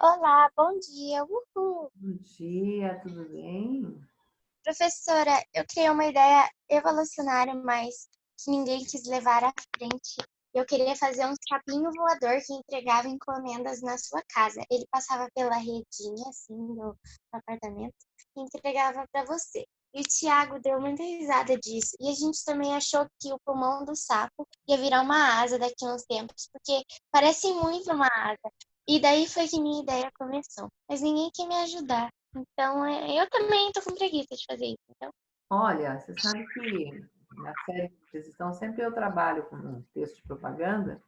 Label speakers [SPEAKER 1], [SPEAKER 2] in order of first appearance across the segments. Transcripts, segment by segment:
[SPEAKER 1] Olá, bom dia. Uhul.
[SPEAKER 2] Bom dia, tudo bem?
[SPEAKER 1] Professora, eu criei uma ideia evolucionária, mas que ninguém quis levar à frente. Eu queria fazer um sapinho voador que entregava encomendas na sua casa. Ele passava pela redinha, assim, do apartamento, e entregava para você. E o Thiago deu muita risada disso. E a gente também achou que o pulmão do sapo ia virar uma asa daqui a uns tempos, porque parece muito uma asa. E daí foi que minha ideia começou. Mas ninguém quer me ajudar. Então, eu também tô com preguiça de fazer isso. Então,
[SPEAKER 2] Olha, você sabe que na série que vocês estão, sempre eu trabalho com um texto de propaganda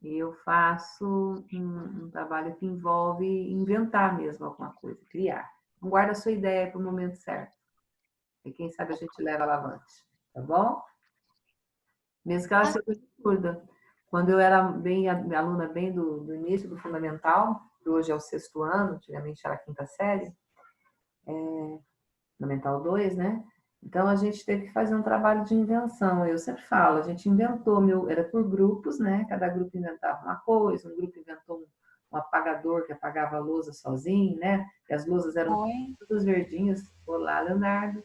[SPEAKER 2] e eu faço um trabalho que envolve inventar mesmo alguma coisa, criar. Então, guarda a sua ideia para o momento certo. E quem sabe a gente leva ela avante, tá bom? Mesmo que ela seja absurda. Quando eu era bem aluna bem do início do fundamental, que hoje é o sexto ano, antigamente era a quinta série, Fundamental 2, né? Então a gente teve que fazer um trabalho de invenção. Eu sempre falo, a gente inventou, era por grupos, né? Cada grupo inventava uma coisa, um grupo inventou um apagador que apagava a lousa sozinho, né? E as lousas eram
[SPEAKER 3] Oi,
[SPEAKER 2] todas verdinhas. Olá, Leonardo.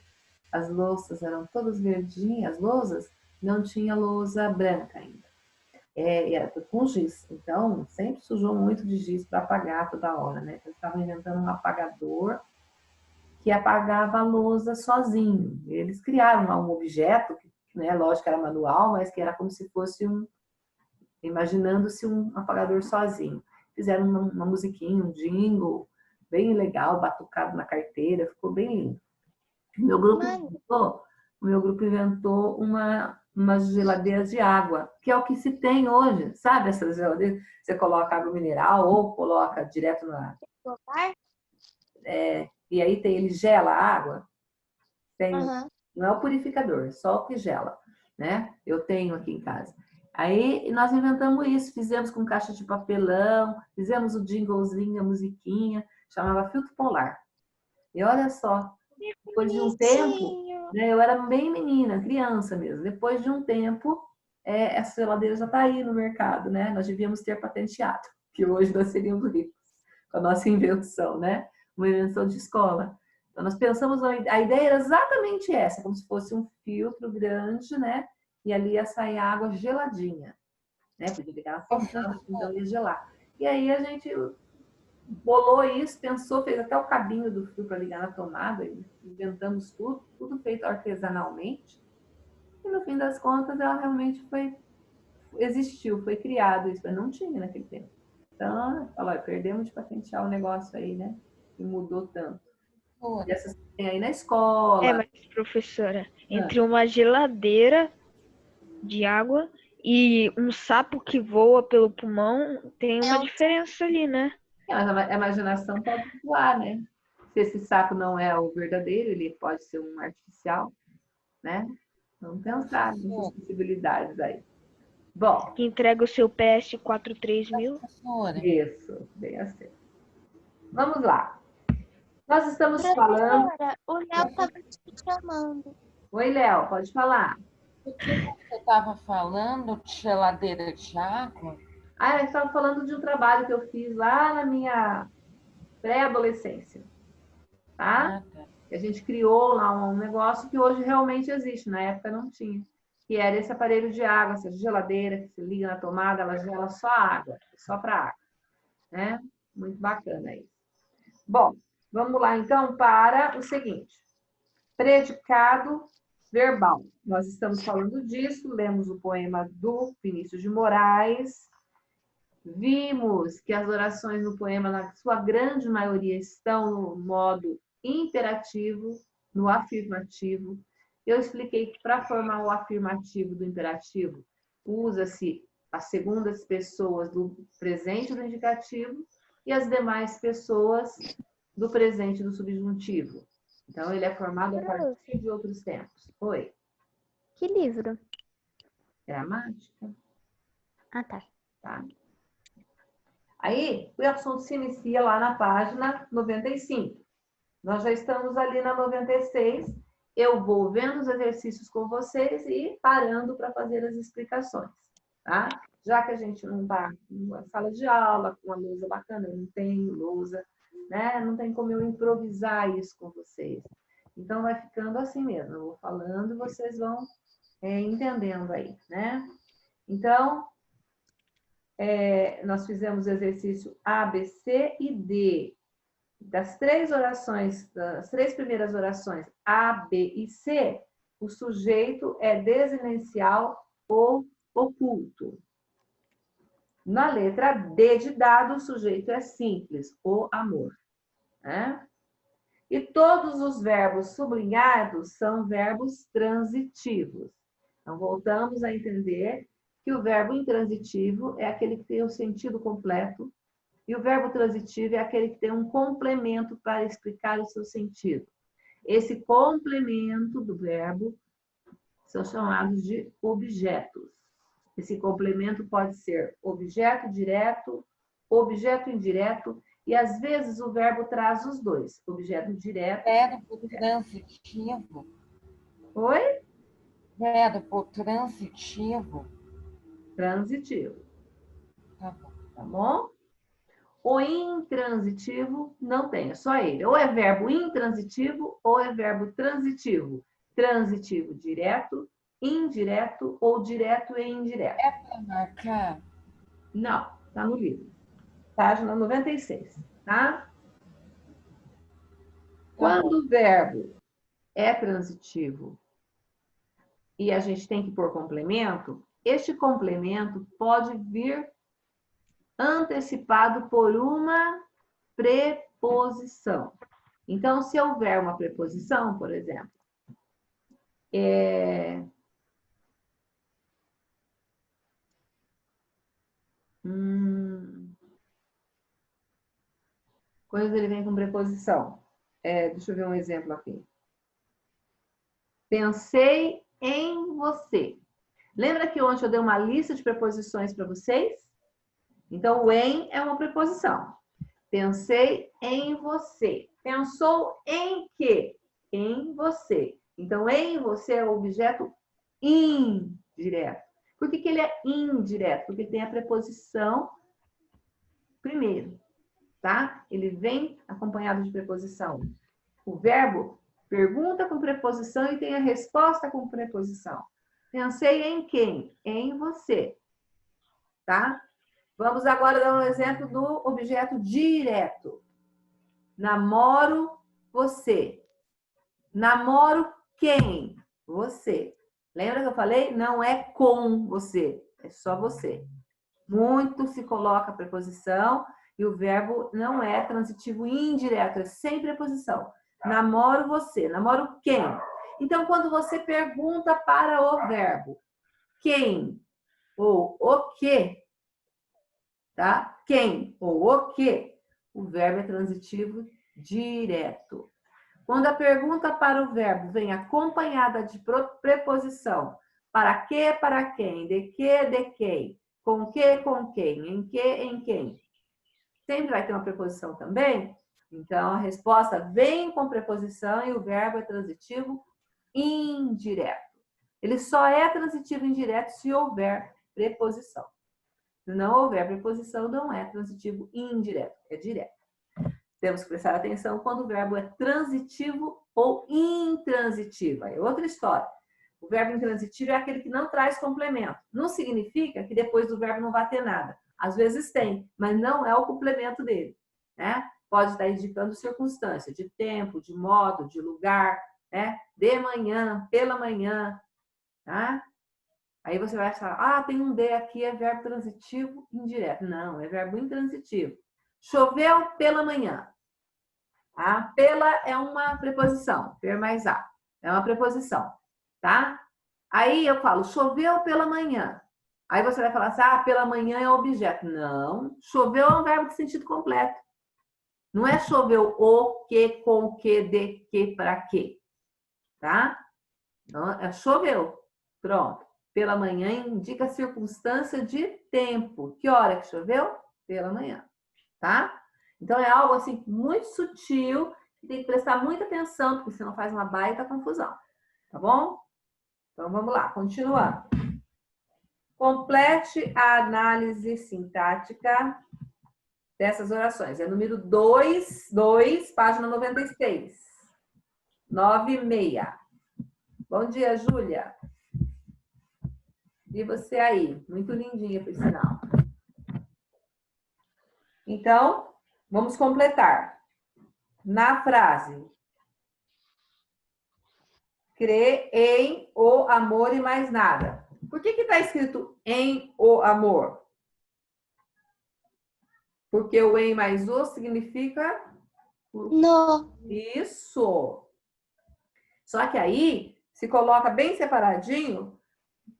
[SPEAKER 2] As louças eram todas verdinhas, as lousas não tinha lousa branca ainda. Era com giz, então sempre sujou muito de giz para apagar toda hora, né? Então, estavam inventando um apagador que apagava a lousa sozinho. Eles criaram um objeto, que, né, lógico que era manual, mas que era como se fosse imaginando-se um apagador sozinho. Fizeram uma musiquinha, um jingle, bem legal, batucado na carteira, ficou bem lindo. O meu grupo
[SPEAKER 1] mano,
[SPEAKER 2] inventou, o meu grupo inventou umas geladeiras de água, que é o que se tem hoje, sabe? Essas geladeiras, você coloca água mineral ou coloca direto na...
[SPEAKER 1] provar?
[SPEAKER 2] E aí ele gela a água. Tem,
[SPEAKER 1] Aham.
[SPEAKER 2] não é o purificador, só o que gela, né? Eu tenho aqui em casa. Aí nós inventamos isso, fizemos com caixa de papelão, fizemos o jinglezinho, a musiquinha, chamava filtro polar. E olha só,
[SPEAKER 1] Que
[SPEAKER 2] depois de um tempo,
[SPEAKER 1] bonitinho.
[SPEAKER 2] né, eu era bem menina, criança mesmo. Depois de um tempo, essa geladeira já está aí no mercado, né? Nós devíamos ter patenteado, que hoje nós seríamos ricos com a nossa invenção, né? Uma invenção de escola. Então, nós pensamos, a ideia era exatamente essa, como se fosse um filtro grande, né? E ali ia sair água geladinha, né? Podia ligar na tomada, então ia gelar. E aí a gente bolou isso, pensou, fez até o cabinho do fio para ligar na tomada, inventamos tudo, tudo feito artesanalmente. E no fim das contas, ela realmente existiu, foi criado isso, mas não tinha naquele tempo. Então, falou, perdemos de patentear o negócio aí, né? Que mudou tanto. E essas que tem aí na escola.
[SPEAKER 3] mas professora,
[SPEAKER 2] Ah,
[SPEAKER 3] entre uma geladeira de água e um sapo que voa pelo pulmão, tem
[SPEAKER 1] É
[SPEAKER 3] uma
[SPEAKER 1] um
[SPEAKER 3] diferença ali, né?
[SPEAKER 2] mas a imaginação pode voar, né? Se esse sapo não é o verdadeiro, ele pode ser um artificial, né? Vamos pensar nessas possibilidades aí. Bom,
[SPEAKER 3] Que entrega o seu PS 43000.
[SPEAKER 4] Professora,
[SPEAKER 2] isso, bem assim. Vamos lá. Nós estamos falando.
[SPEAKER 1] professora. O Léo tava te chamando.
[SPEAKER 2] Oi, Léo, pode falar.
[SPEAKER 4] o que você estava falando de geladeira de água?
[SPEAKER 2] Ah, eu estava falando de um trabalho que eu fiz lá na minha pré-adolescência, tá?
[SPEAKER 4] Ah, tá.
[SPEAKER 2] A gente criou lá um negócio que hoje realmente existe, na época não tinha. Que era esse aparelho de água, essa geladeira que se liga na tomada, ela gela só a água, só para água, né? Muito bacana isso. Bom, vamos lá então para o seguinte: predicado verbal. Nós estamos falando disso, lemos o poema do Vinícius de Moraes, vimos que as orações no poema, na sua grande maioria, estão no modo imperativo, no afirmativo. Eu expliquei que para formar o afirmativo do imperativo, usa-se as segundas pessoas do presente do indicativo e as demais pessoas do presente do subjuntivo. Então, ele é formado a partir de outros tempos. Oi,
[SPEAKER 1] Que livro?
[SPEAKER 2] gramática,
[SPEAKER 1] Ah, tá.
[SPEAKER 2] tá? Aí, o assunto se inicia lá na página 95. Nós já estamos ali na 96. Eu vou vendo os exercícios com vocês e parando para fazer as explicações, tá? Já que a gente não está numa sala de aula, com uma lousa bacana, eu não tenho lousa, né? Não tem como eu improvisar isso com vocês. Então, vai ficando assim mesmo. Eu vou falando e vocês vão entendendo aí, né? Então, nós fizemos o exercício A, B, C e D. Das três orações, das três primeiras orações, A, B e C, o sujeito é desinencial ou oculto. Na letra D de dado, o sujeito é simples, o amor. Né? E todos os verbos sublinhados são verbos transitivos. Então, voltamos a entender que o verbo intransitivo é aquele que tem o sentido completo e o verbo transitivo é aquele que tem um complemento para explicar o seu sentido. Esse complemento do verbo são chamados de objetos. Esse complemento pode ser objeto direto, objeto indireto, e às vezes o verbo traz os dois, objeto direto.
[SPEAKER 4] Verbo transitivo.
[SPEAKER 2] Oi?
[SPEAKER 4] Verbo transitivo.
[SPEAKER 2] Transitivo.
[SPEAKER 4] Tá bom.
[SPEAKER 2] Tá bom? O intransitivo não tem, é só ele. Ou é verbo intransitivo ou é verbo transitivo. Transitivo direto, indireto ou direto e indireto.
[SPEAKER 4] É para marcar?
[SPEAKER 2] Não, tá no livro. Página 96, tá? Quando o verbo é transitivo e a gente tem que pôr complemento, este complemento pode vir antecipado por uma preposição. Então, se houver uma preposição, por exemplo, quando ele vem com preposição. Deixa eu ver um exemplo aqui. Pensei em você. Lembra que ontem eu dei uma lista de preposições para vocês? Então, o em é uma preposição. Pensei em você. Pensou em quê? Em você. Então, em você é o objeto indireto. Por que ele é indireto? Porque ele tem a preposição primeiro, tá? Ele vem acompanhado de preposição. O verbo pergunta com preposição e tem a resposta com preposição. Pensei em quem? Em você, tá? Vamos agora dar um exemplo do objeto direto. Namoro você. Namoro quem? Você. Lembra que eu falei? Não é com você, é só você. Muito se coloca a preposição e o verbo não é transitivo indireto, é sem preposição. Namoro você. Namoro quem? Então, quando você pergunta para o verbo quem ou o que, tá? Quem ou o que, o verbo é transitivo direto. Quando a pergunta para o verbo vem acompanhada de preposição, para que, para quem, de quem, com quem, em quem, sempre vai ter uma preposição também. Então, a resposta vem com preposição e o verbo é transitivo indireto. Ele só é transitivo indireto se houver preposição. Se não houver preposição, não é transitivo indireto, é direto. Temos que prestar atenção quando o verbo é transitivo ou intransitivo. É outra história. O verbo intransitivo é aquele que não traz complemento. Não significa que depois do verbo não vai ter nada. Às vezes tem, mas não é o complemento dele. Né? Pode estar indicando circunstância, de tempo, de modo, de lugar, né? De manhã, pela manhã. Tá? Aí você vai falar, tem um D aqui, é verbo transitivo indireto. Não, é verbo intransitivo. Choveu pela manhã. Tá? Pela é uma preposição, per mais a. É uma preposição, tá? Aí eu falo, choveu pela manhã. Aí você vai falar assim, pela manhã é objeto. Não, choveu é um verbo de sentido completo. Não é choveu o, que, com, que, de, que, para quê. Tá? Então, é choveu. Pronto. Pela manhã indica circunstância de tempo. Que hora que choveu? Pela manhã. Tá? Então, é algo assim muito sutil, que tem que prestar muita atenção, porque senão faz uma baita confusão. Tá bom? Então, vamos lá, continuando. Complete a análise sintática dessas orações. É número 2, página 96. 96. Bom dia, Júlia. E você aí? Muito lindinha, por sinal. Então, vamos completar. Na frase, crê em o amor e mais nada. Por que está escrito em o amor? Porque o em mais o significa...
[SPEAKER 1] No.
[SPEAKER 2] Isso. Só que aí, se coloca bem separadinho,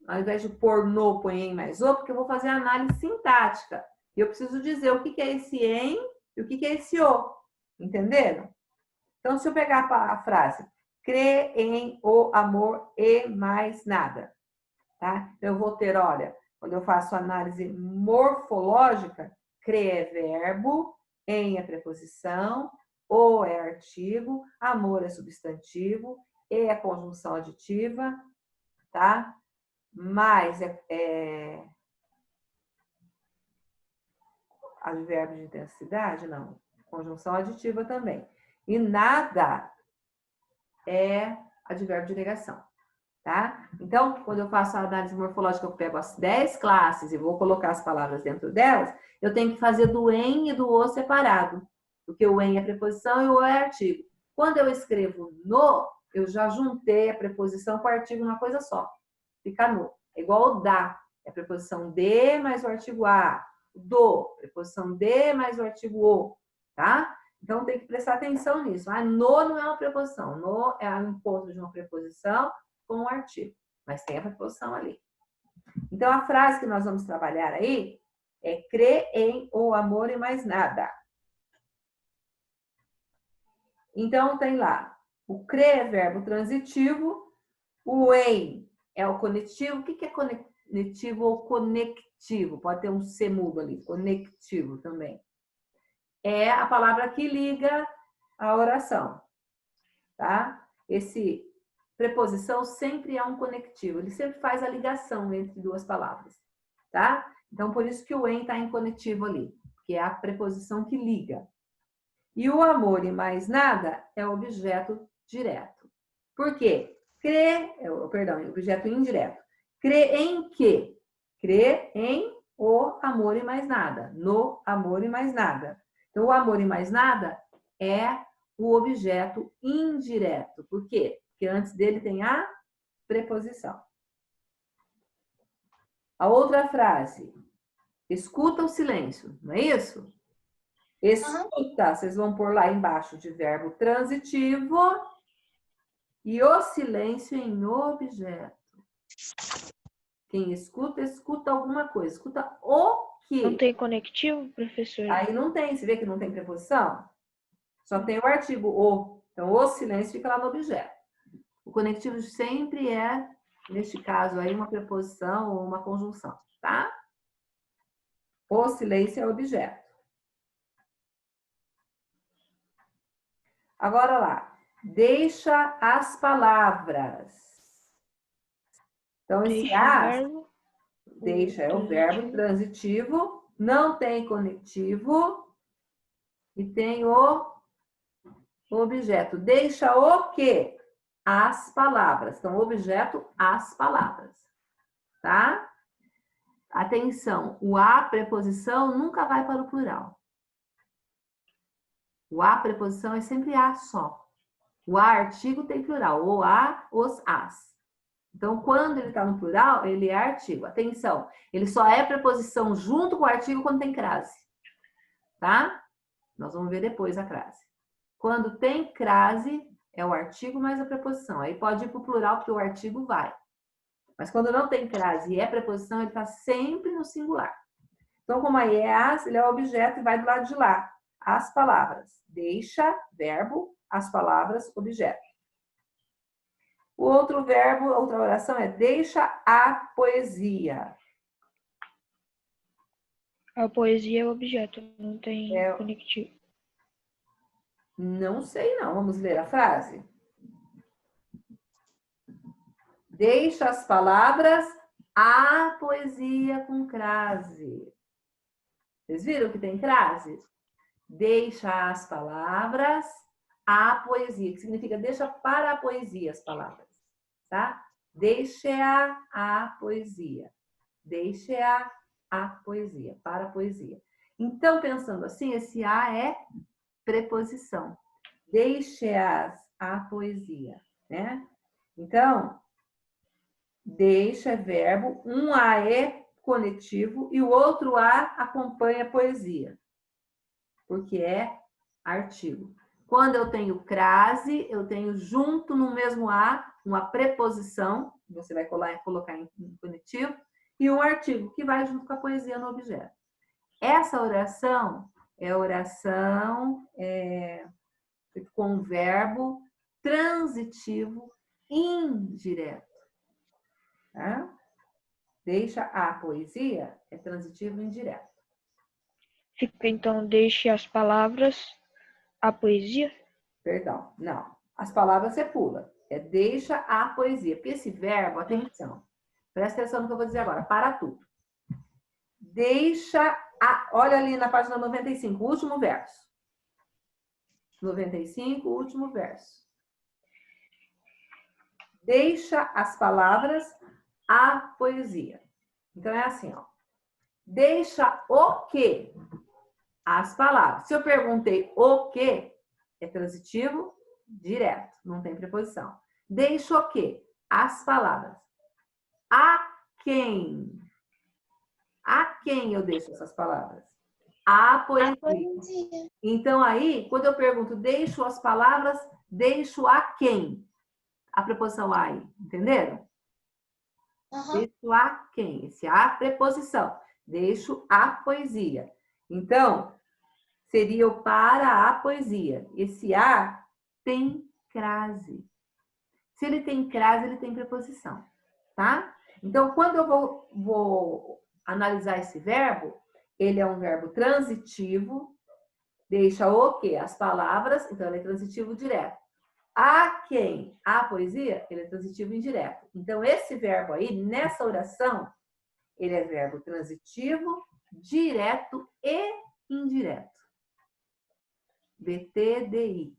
[SPEAKER 2] ao invés de pôr no, põe em mais o, porque eu vou fazer a análise sintática. E eu preciso dizer o que é esse em e o que é esse o. Entenderam? Então, se eu pegar a frase, crê em o amor e mais nada. Tá? Eu vou ter, olha, quando eu faço análise morfológica, crê é verbo, em é preposição, o é artigo, amor é substantivo, e é conjunção aditiva, tá? Mais é advérbio de intensidade? Não. Conjunção aditiva também. E nada é advérbio de negação. Tá? Então, quando eu faço a análise morfológica, eu pego as 10 classes e vou colocar as palavras dentro delas, eu tenho que fazer do em e do o separado. Porque o em é preposição e o o é artigo. Quando eu escrevo no, eu já juntei a preposição com o artigo numa coisa só. Fica no. É igual o da. É a preposição de mais o artigo a. Do. Preposição de mais o artigo o. Tá? Então, tem que prestar atenção nisso. Ah, no não é uma preposição. No é o encontro de uma preposição com um artigo. Mas tem a preposição ali. Então, a frase que nós vamos trabalhar aí é crê em o amor e mais nada. Então, tem lá. O crê é verbo transitivo. O em é o conectivo. O que é conectivo ou conectivo? Pode ter um C mudo ali. Conectivo também. É a palavra que liga a oração. Tá? Esse preposição sempre é um conectivo. Ele sempre faz a ligação entre duas palavras. Tá? Então, por isso que o em está em conectivo ali. Que é a preposição que liga. E o amor e mais nada é o objeto direto. Por quê? Objeto indireto. Crê em quê? Crê em o amor e mais nada. No amor e mais nada. Então, o amor e mais nada é o objeto indireto. Por quê? Porque antes dele tem a preposição. A outra frase. Escuta o silêncio. Não é isso? Escuta, vocês vão pôr lá embaixo de verbo transitivo e o silêncio em objeto. Quem escuta, escuta alguma coisa. Escuta o quê?
[SPEAKER 3] Não tem conectivo, professor?
[SPEAKER 2] Aí não tem, você vê que não tem preposição? Só tem o artigo o. Então, o silêncio fica lá no objeto. O conectivo sempre é, neste caso aí, uma preposição ou uma conjunção, tá? O silêncio é objeto. Agora lá, deixa as palavras. Então, esse as, deixa é o verbo transitivo, não tem conectivo e tem o objeto. Deixa o quê? As palavras. Então, objeto, as palavras. Tá? Atenção, o a preposição nunca vai para o plural. O a preposição é sempre a só. O a artigo tem plural. O a, os as. Então, quando ele está no plural, ele é artigo. Atenção, ele só é preposição junto com o artigo quando tem crase. Tá? Nós vamos ver depois a crase. Quando tem crase, é o artigo mais a preposição. Aí pode ir para o plural, porque o artigo vai. Mas quando não tem crase e é preposição, ele está sempre no singular. Então, como aí é as, ele é o objeto e vai do lado de lá. As palavras. Deixa, verbo, as palavras, objeto. O outro verbo, outra oração é deixa a poesia.
[SPEAKER 3] A poesia é o objeto, não tem conectivo.
[SPEAKER 2] Não sei não, vamos ler a frase. Deixa as palavras A poesia com crase. Vocês viram que tem crase? Deixa as palavras a poesia, que significa deixa para a poesia as palavras, tá? Deixa a poesia. Deixa a poesia, para a poesia. Então, pensando assim, esse a é preposição. Deixe-as a poesia, né? Então, deixa é verbo, um a é conectivo e o outro a acompanha a poesia, porque é artigo. Quando eu tenho crase, eu tenho junto no mesmo a uma preposição, você vai colocar em conectivo, e um artigo que vai junto com a poesia no objeto. Essa oração é oração com verbo transitivo indireto. Tá? Deixa a poesia é transitivo indireto.
[SPEAKER 3] Fica, então, deixe as palavras, a poesia.
[SPEAKER 2] Perdão, não. As palavras você pula. É deixa a poesia. Porque esse verbo, atenção. Presta atenção no que eu vou dizer agora. Para tudo. Deixa a... Olha ali na página 95, o último verso. 95, o último verso. Deixa as palavras a poesia. Então, é assim, ó. Deixa o quê? As palavras. Se eu perguntei o quê, é transitivo direto, não tem preposição. Deixa o quê? As palavras. A quem? A quem eu deixo essas palavras? A poesia.
[SPEAKER 1] A poesia.
[SPEAKER 2] Então, aí, quando eu pergunto deixo as palavras, deixo a quem? A preposição a aí, entenderam?
[SPEAKER 1] Uhum.
[SPEAKER 2] Deixo a quem? Esse a preposição. Deixo a poesia. Então, seria o para a poesia. Esse a tem crase. Se ele tem crase, ele tem preposição, tá? Então, quando eu vou analisar esse verbo, ele é um verbo transitivo, deixa o quê? As palavras, então ele é transitivo direto. A quem? A poesia, ele é transitivo indireto. Então, esse verbo aí, nessa oração, ele é verbo transitivo, direto e indireto. VTDI,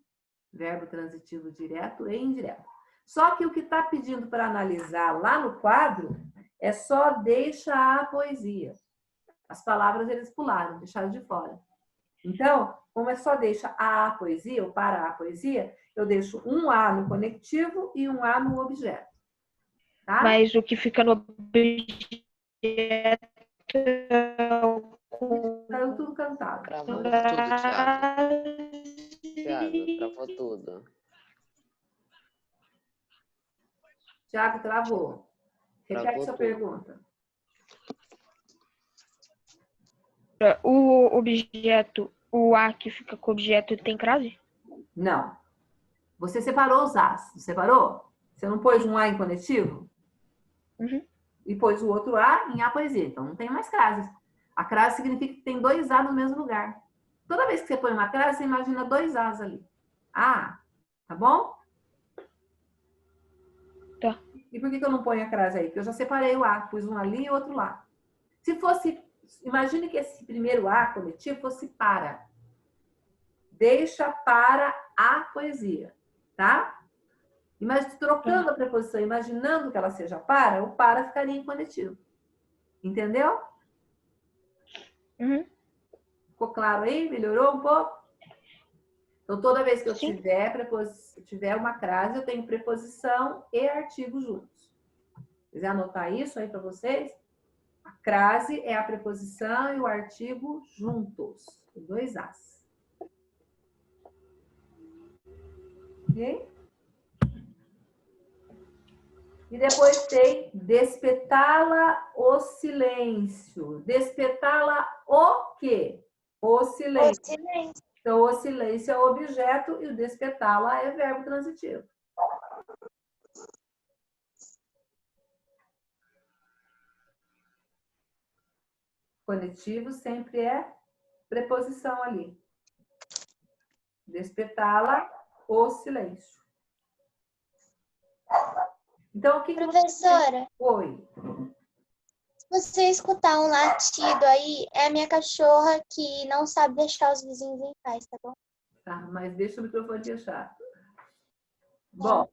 [SPEAKER 2] verbo transitivo direto e indireto. Só que o que está pedindo para analisar lá no quadro é só deixa a poesia. As palavras eles pularam, deixaram de fora. Então, como é só deixa a poesia, ou para a poesia, eu deixo um A no conectivo e um A no objeto. Tá?
[SPEAKER 3] Mas o que fica no objeto é o
[SPEAKER 2] Saiu tudo cantado.
[SPEAKER 5] Travou tudo, Thiago. Thiago, travou tudo.
[SPEAKER 2] Tiago, travou. Repete
[SPEAKER 5] Travou
[SPEAKER 2] sua
[SPEAKER 5] tudo.
[SPEAKER 2] pergunta.
[SPEAKER 3] O objeto, o A que fica com o objeto tem crase?
[SPEAKER 2] Não. Você separou os As. Separou? Você não pôs um A em conectivo?
[SPEAKER 3] Uhum.
[SPEAKER 2] E pôs o outro A em A poesia. Então, não tem mais crase. A crase significa que tem dois A no mesmo lugar. Toda vez que você põe uma crase, você imagina dois As ali. Ah, tá bom?
[SPEAKER 3] Tá.
[SPEAKER 2] E por que eu não ponho a crase aí? Porque eu já separei o A. Pus um ali e outro lá. Se fosse... Imagine que esse primeiro A conectivo fosse para. Deixa para a poesia. Tá? Mas trocando a preposição, imaginando que ela seja para, o para ficaria em conectivo. Entendeu?
[SPEAKER 3] Uhum.
[SPEAKER 2] Ficou claro aí? Melhorou um pouco? Então, toda vez que eu
[SPEAKER 3] Sim.
[SPEAKER 2] tiver uma crase, eu tenho preposição e artigo juntos. Quiser anotar isso aí para vocês? A crase é a preposição e o artigo juntos. Dois As. Ok? E depois tem despetala o silêncio. Despetala o quê? O silêncio.
[SPEAKER 1] O silêncio.
[SPEAKER 2] Então, o silêncio é o objeto e o despetala é verbo transitivo. Conectivo sempre é preposição ali. Despetala o silêncio. Então, o que
[SPEAKER 1] Professora,
[SPEAKER 2] Oi.
[SPEAKER 1] Você escutar um latido aí, é a minha cachorra que não sabe deixar os vizinhos em paz, tá bom?
[SPEAKER 2] Tá, mas deixa o microfone fechado. Bom,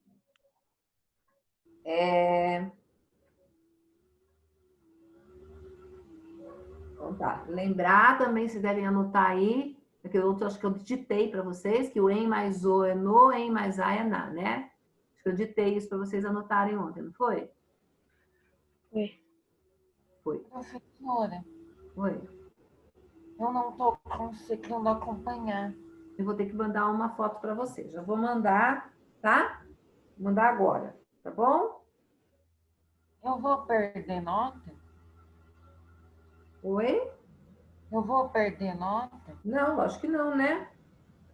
[SPEAKER 2] então tá. Lembrar também, vocês devem anotar aí, aquele outro, acho que eu ditei para vocês, que o em mais o é no, em mais a é na, né? Acho que eu ditei isso para vocês anotarem ontem, não foi?
[SPEAKER 3] Foi.
[SPEAKER 2] Foi.
[SPEAKER 4] Professora,
[SPEAKER 2] Foi.
[SPEAKER 4] eu não estou conseguindo acompanhar.
[SPEAKER 2] Eu vou ter que mandar uma foto para vocês. Já vou mandar, tá? Vou mandar agora, tá bom?
[SPEAKER 4] Eu vou perder nota?
[SPEAKER 2] Oi?
[SPEAKER 4] Eu vou perder nota?
[SPEAKER 2] Não, lógico que não, né?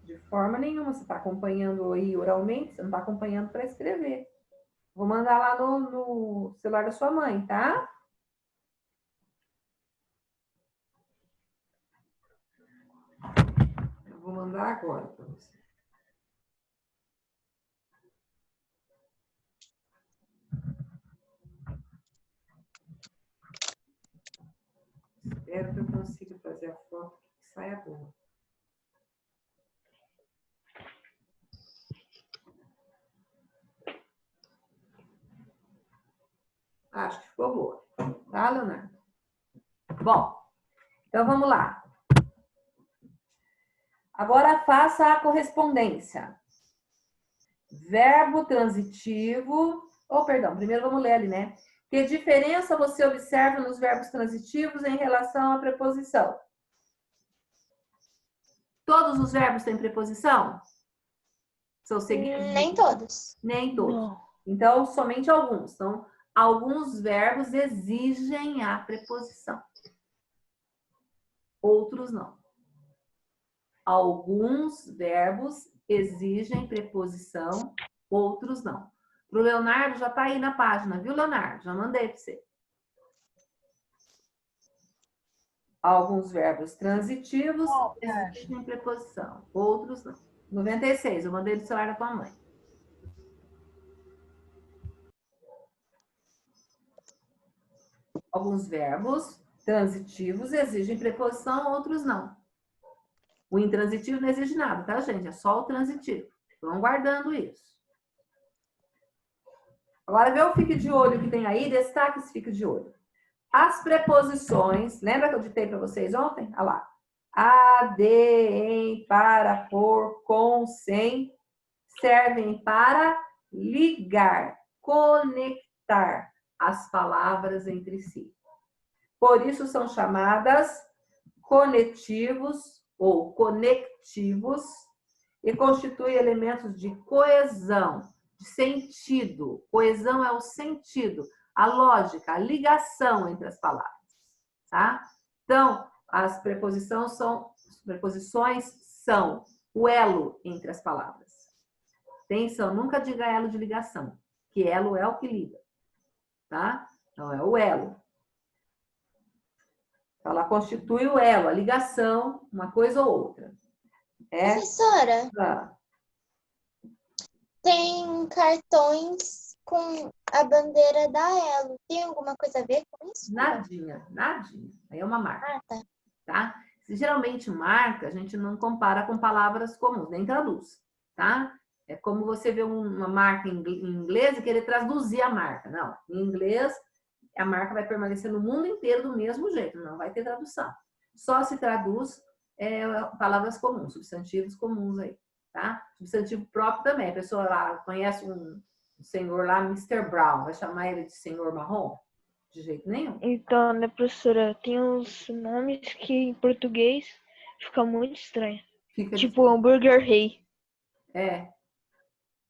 [SPEAKER 2] De forma nenhuma. Você está acompanhando aí oralmente, você não está acompanhando para escrever. Vou mandar lá no celular da sua mãe, tá? Eu vou mandar agora para você. Espero que eu consiga fazer a foto que saia boa. Acho que ficou boa. Tá, Leonardo? Bom, então vamos lá. Agora faça a correspondência. Verbo transitivo. Perdão, primeiro vamos ler ali, né? Que diferença você observa nos verbos transitivos em relação à preposição? Todos os verbos têm preposição? São seguidos?
[SPEAKER 1] Nem todos.
[SPEAKER 2] Nem todos.
[SPEAKER 3] Não.
[SPEAKER 2] Então, somente alguns. Então, alguns verbos exigem a preposição. Outros não. Alguns verbos exigem preposição, outros não. Para o Leonardo já está aí na página, viu, Leonardo? Já mandei para você. Alguns verbos transitivos exigem preposição, outros não. 96, eu mandei do celular da tua mãe. Alguns verbos transitivos exigem preposição, outros não. O intransitivo não exige nada, tá, gente? É só o transitivo. Vão guardando isso. Agora, vê o fique de olho que tem aí, destaque esse fique de olho. As preposições, lembra que eu ditei para vocês ontem? Olha lá. A, de, em, para, por, com, sem, servem para ligar, conectar as palavras entre si. Por isso são chamadas conetivos ou conectivos e constituem elementos de coesão, de sentido. Coesão é o sentido, a lógica, a ligação entre as palavras, tá? Então, as preposições são o elo entre as palavras. Atenção, nunca diga elo de ligação, que elo é o que liga, tá? Então, é o elo. Ela constitui o elo, a ligação, uma coisa ou outra.
[SPEAKER 1] Professora, tem cartões com a bandeira da Elo. Tem alguma coisa a ver com isso?
[SPEAKER 2] Nadinha, nadinha. Aí é uma marca,
[SPEAKER 1] Ah, tá.
[SPEAKER 2] tá? Geralmente marca, a gente não compara com palavras comuns, nem traduz, tá? É como você vê uma marca em inglês e querer traduzir a marca. Não, em inglês a marca vai permanecer no mundo inteiro do mesmo jeito, não vai ter tradução. Só se traduz palavras comuns, substantivos comuns aí, tá? Substantivo próprio também. A pessoa lá conhece um senhor lá, Mr. Brown, vai chamar ele de senhor marrom? De jeito nenhum.
[SPEAKER 3] Então, né, professora, tem uns nomes que em português fica muito estranho.
[SPEAKER 2] Fica
[SPEAKER 3] Tipo hambúrguer rei.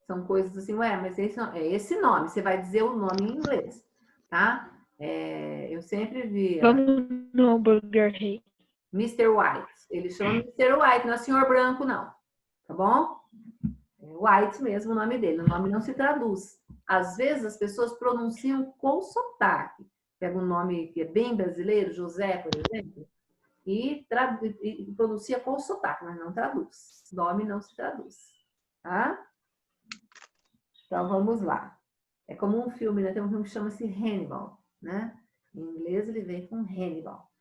[SPEAKER 2] São coisas assim, mas esse não, é esse nome, você vai dizer o nome em inglês, tá? Eu sempre vi
[SPEAKER 3] Vamos no hambúrguer rei.
[SPEAKER 2] Mr. White. Ele chama Mr. White, não é senhor branco, não. Tá bom? É White mesmo o nome dele. O nome não se traduz. Às vezes as pessoas pronunciam com sotaque. Pega um nome que é bem brasileiro, José, por exemplo, e pronuncia com sotaque, mas não traduz. O nome não se traduz. Tá? Então vamos lá. É como um filme, né? Tem um filme que chama-se Hannibal, né? Em inglês ele vem com Hannibal.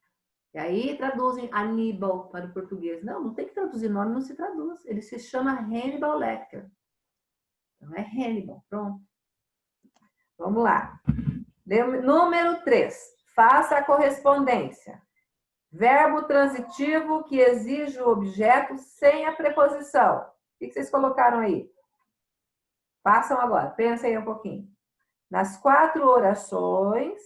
[SPEAKER 2] E aí traduzem Aníbal para o português. Não tem que traduzir nome, não se traduz. Ele se chama Hannibal Lecter. Então é Hannibal, pronto. Vamos lá. Número 3. Faça a correspondência. Verbo transitivo que exige o objeto sem a preposição. O que vocês colocaram aí? Façam agora, pensem aí um pouquinho. Nas 4 orações,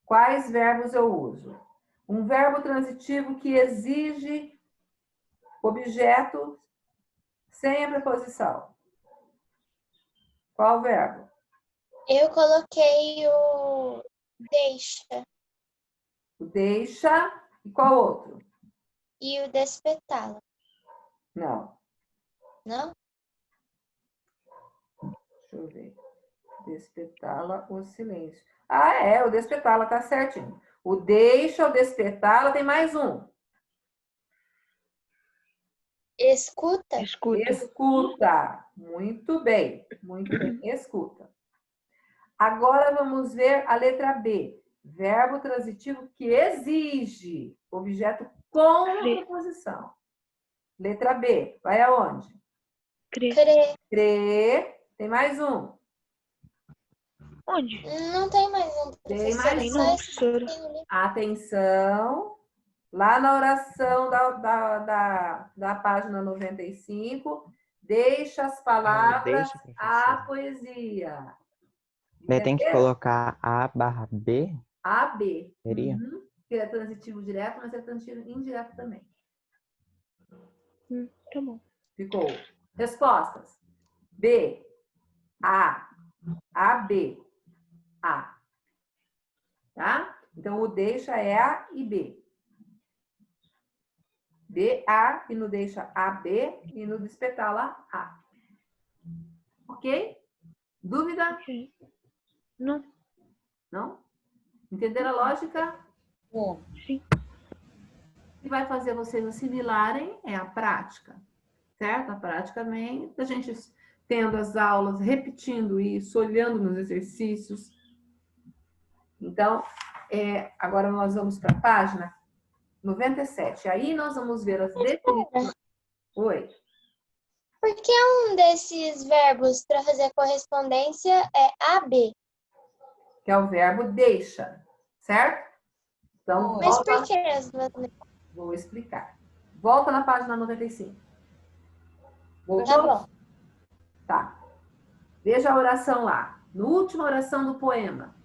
[SPEAKER 2] quais verbos eu uso? Um verbo transitivo que exige objeto sem a preposição. Qual verbo?
[SPEAKER 1] Eu coloquei o deixa
[SPEAKER 2] O deixa e qual outro?
[SPEAKER 1] e o despetá-la.
[SPEAKER 2] Não,
[SPEAKER 1] Não?
[SPEAKER 2] deixa eu ver. Despetá-la ou silêncio. Ah, é, o despetá-la tá certinho. O deixa, o despetá-la, tem mais um.
[SPEAKER 1] Escuta?
[SPEAKER 3] Escuta.
[SPEAKER 2] Escuta. Muito bem, escuta. Agora vamos ver a letra B. Verbo transitivo que exige objeto com a preposição. Letra B, vai aonde?
[SPEAKER 3] Crer.
[SPEAKER 1] Crer.
[SPEAKER 2] Crer. Tem mais um.
[SPEAKER 3] Onde?
[SPEAKER 1] Não tem mais um,
[SPEAKER 2] Tem
[SPEAKER 1] professora.
[SPEAKER 2] mais
[SPEAKER 1] Só
[SPEAKER 3] um,
[SPEAKER 1] esse
[SPEAKER 3] professora.
[SPEAKER 1] que tem ali.
[SPEAKER 2] Atenção. Lá na oração da página 95, deixa as palavras
[SPEAKER 6] Deixa,
[SPEAKER 2] à
[SPEAKER 6] professora.
[SPEAKER 2] poesia.
[SPEAKER 6] Daí tem que
[SPEAKER 2] Entendeu?
[SPEAKER 6] colocar A/B,
[SPEAKER 2] AB.
[SPEAKER 6] seria?
[SPEAKER 2] Uhum. Que é transitivo direto, mas é transitivo indireto também.
[SPEAKER 3] Tá bom.
[SPEAKER 2] Ficou. Respostas. B, A, AB, A. Tá? Então, o deixa é A e B. B, A, e no deixa A, B, e no despetá-la, A. Ok? Dúvida?
[SPEAKER 3] Ok. Não.
[SPEAKER 2] Não? Entenderam a lógica?
[SPEAKER 4] Bom,
[SPEAKER 3] Sim.
[SPEAKER 2] O que vai fazer vocês assimilarem é a prática. Certo? A prática também, a gente tendo as aulas, repetindo isso, olhando nos exercícios. Então, agora nós vamos para a página 97. Aí nós vamos ver as definições. Oi.
[SPEAKER 1] Porque um desses verbos para fazer correspondência é AB.
[SPEAKER 2] Que é o verbo deixa, certo? Então,
[SPEAKER 1] Mas
[SPEAKER 2] volta,
[SPEAKER 1] por que as duas?
[SPEAKER 2] vou explicar. Volta na página 95. Voltou?
[SPEAKER 1] Tá bom.
[SPEAKER 2] Tá. Veja a oração lá. Na última oração do poema.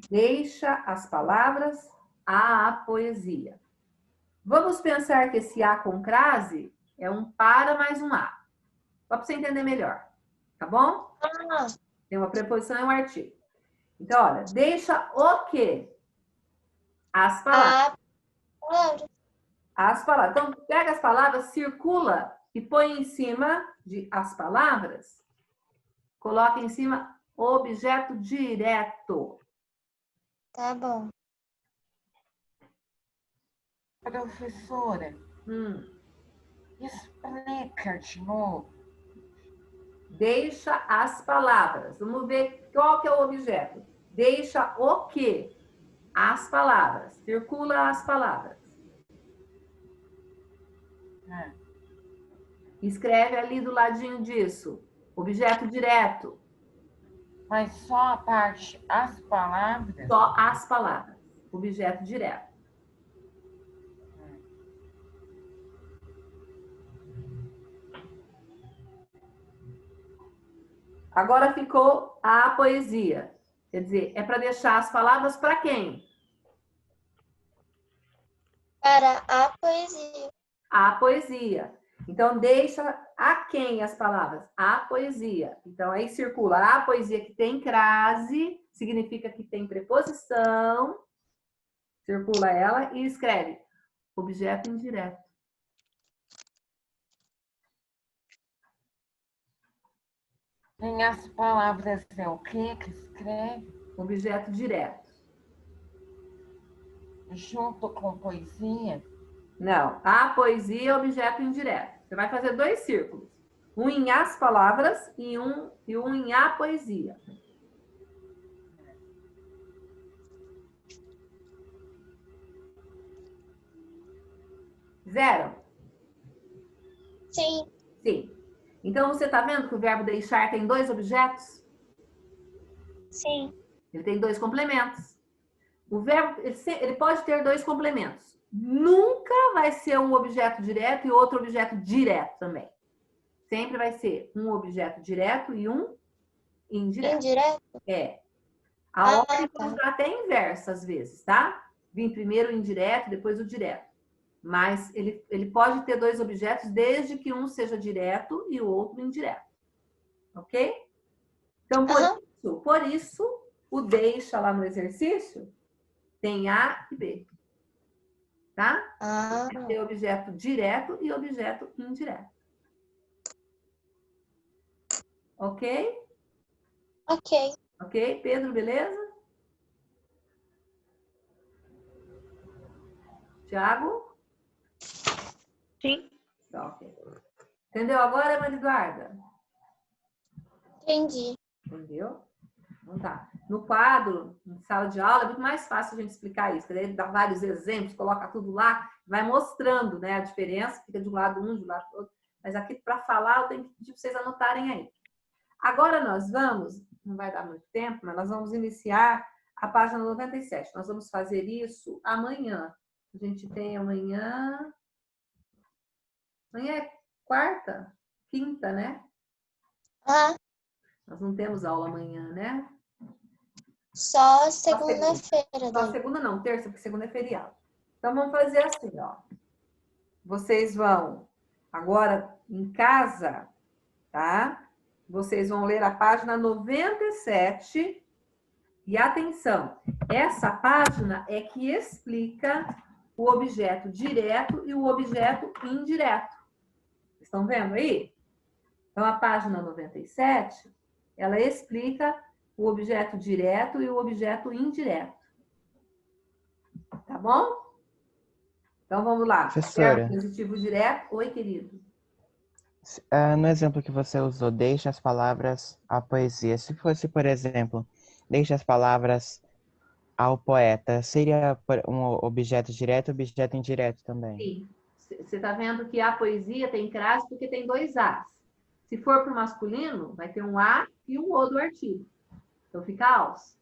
[SPEAKER 2] Deixa as palavras à poesia. Vamos pensar que esse A com crase é um para mais um A. Só para você entender melhor. Tá bom?
[SPEAKER 1] Ah,
[SPEAKER 2] Tem uma preposição e um artigo. Então, olha, deixa o quê? As palavras.
[SPEAKER 1] a palavra.
[SPEAKER 2] As palavras. Então, pega as palavras, circula e põe em cima de as palavras. Coloca em cima objeto direto.
[SPEAKER 1] Tá bom.
[SPEAKER 4] professora, explica de novo.
[SPEAKER 2] Deixa as palavras. Vamos ver qual que é o objeto. Deixa o quê? As palavras. Circula as palavras. Escreve ali do ladinho disso. Objeto direto.
[SPEAKER 4] Mas só a parte, as palavras?
[SPEAKER 2] Só as palavras. Objeto direto. Agora ficou a poesia. Quer dizer, é para deixar as palavras para quem?
[SPEAKER 1] Para a poesia.
[SPEAKER 2] A poesia. Então, deixa a quem as palavras? A poesia. Então, aí circula a poesia que tem crase, significa que tem preposição, circula ela e escreve objeto indireto.
[SPEAKER 4] Tem as palavras é o quê que escreve?
[SPEAKER 2] Objeto direto.
[SPEAKER 4] Junto com poesia?
[SPEAKER 2] Não, a poesia é objeto indireto. Você vai fazer 2 círculos. Um em as palavras e um em a poesia. Fizeram?
[SPEAKER 1] Sim.
[SPEAKER 2] Sim. Então, você está vendo que o verbo deixar tem 2 objetos?
[SPEAKER 1] Sim.
[SPEAKER 2] Ele tem 2 complementos. O verbo, ele pode ter 2 complementos. Nunca vai ser um objeto direto e outro objeto direto também. Sempre vai ser um objeto direto e um indireto.
[SPEAKER 1] Indireto?
[SPEAKER 2] É. A ordem
[SPEAKER 1] tá.
[SPEAKER 2] tá até inversa às vezes, tá? Vim primeiro o indireto, depois o direto. Mas ele pode ter 2 objetos desde que um seja direto e o outro indireto. Ok? Então, por isso, o deixa lá no exercício tem A e B. Tá? Tem objeto direto e objeto indireto. Ok?
[SPEAKER 1] Ok.
[SPEAKER 2] Ok? Pedro, beleza? Tiago?
[SPEAKER 3] Sim.
[SPEAKER 2] Tá, ok. Entendeu agora, Maria Eduarda?
[SPEAKER 1] Entendi.
[SPEAKER 2] Entendeu? Então tá. No quadro, em sala de aula, é muito mais fácil a gente explicar isso. Ele dá vários exemplos, coloca tudo lá, vai mostrando, né, a diferença, fica de um lado um, de um lado outro. Mas aqui, para falar, eu tenho que pedir para vocês anotarem aí. Agora nós vamos, não vai dar muito tempo, mas nós vamos iniciar a página 97. Nós vamos fazer isso amanhã. A gente tem amanhã... Amanhã é quarta? Quinta, né? Nós não temos aula amanhã, né?
[SPEAKER 1] Só segunda-feira.
[SPEAKER 2] Só segunda não, terça, porque segunda é feriado. Então, vamos fazer assim, ó. Vocês vão, agora, em casa, tá? Vocês vão ler a página 97. E atenção, essa página é que explica o objeto direto e o objeto indireto. Estão vendo aí? Então, a página 97, ela explica o objeto direto e o objeto indireto. Tá bom? Então, vamos lá.
[SPEAKER 6] Professora.
[SPEAKER 2] Verbo positivo direto. Oi, querido.
[SPEAKER 6] No exemplo que você usou, deixe as palavras à poesia. Se fosse, por exemplo, deixe as palavras ao poeta, seria um objeto direto ou objeto indireto também?
[SPEAKER 2] Sim. Você está vendo que a poesia tem crase porque tem 2 As. Se for para o masculino, vai ter um A e um O do artigo. Então, fica aos.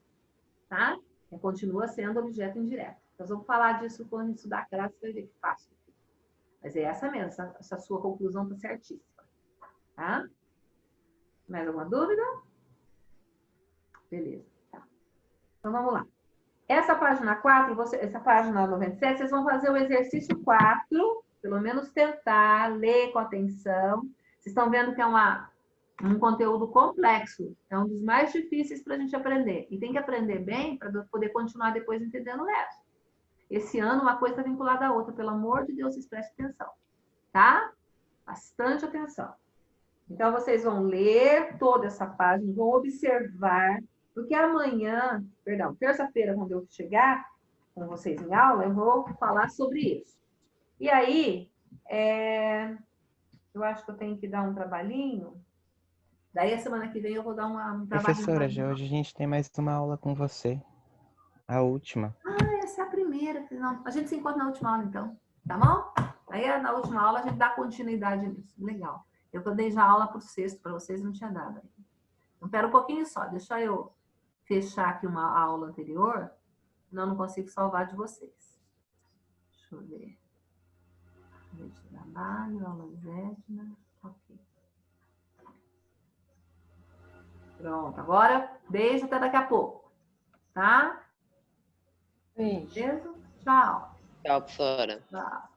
[SPEAKER 2] Tá? Continua sendo objeto indireto. Nós vamos falar disso quando estudar crase, você vai ver que fácil. Mas é essa mesmo, essa sua conclusão está certíssima. Tá? Mais alguma dúvida? Beleza. Tá. Então, vamos lá. Essa página 4, essa página 97, vocês vão fazer o exercício 4, pelo menos tentar ler com atenção. Vocês estão vendo que é um conteúdo complexo, é um dos mais difíceis para a gente aprender. E tem que aprender bem para poder continuar depois entendendo o resto. Esse ano, uma coisa está vinculada à outra. Pelo amor de Deus, vocês prestem atenção. Tá? Bastante atenção. Então, vocês vão ler toda essa página, vão observar, porque amanhã, terça-feira, quando eu chegar com vocês em aula, eu vou falar sobre isso. E aí, eu acho que eu tenho que dar um trabalhinho. Daí, a semana que vem, eu vou dar um trabalhinho.
[SPEAKER 6] Professora, hoje a gente tem mais uma aula com você. A última.
[SPEAKER 2] Essa é a primeira. Não, a gente se encontra na última aula, então. Tá bom? Aí, na última aula, a gente dá continuidade nisso. Legal. Eu dei já aula para o sexto, para vocês não tinha dado. Então, pera um pouquinho só. Deixa eu fechar aqui uma aula anterior. Senão eu não consigo salvar de vocês. Deixa eu ver. Trabalho, aula Zedna. Ok. Pronto. Agora, beijo até daqui a pouco. Tá?
[SPEAKER 4] Beijo.
[SPEAKER 2] Beleza? Tchau.
[SPEAKER 5] Tchau, professora.
[SPEAKER 2] Tchau.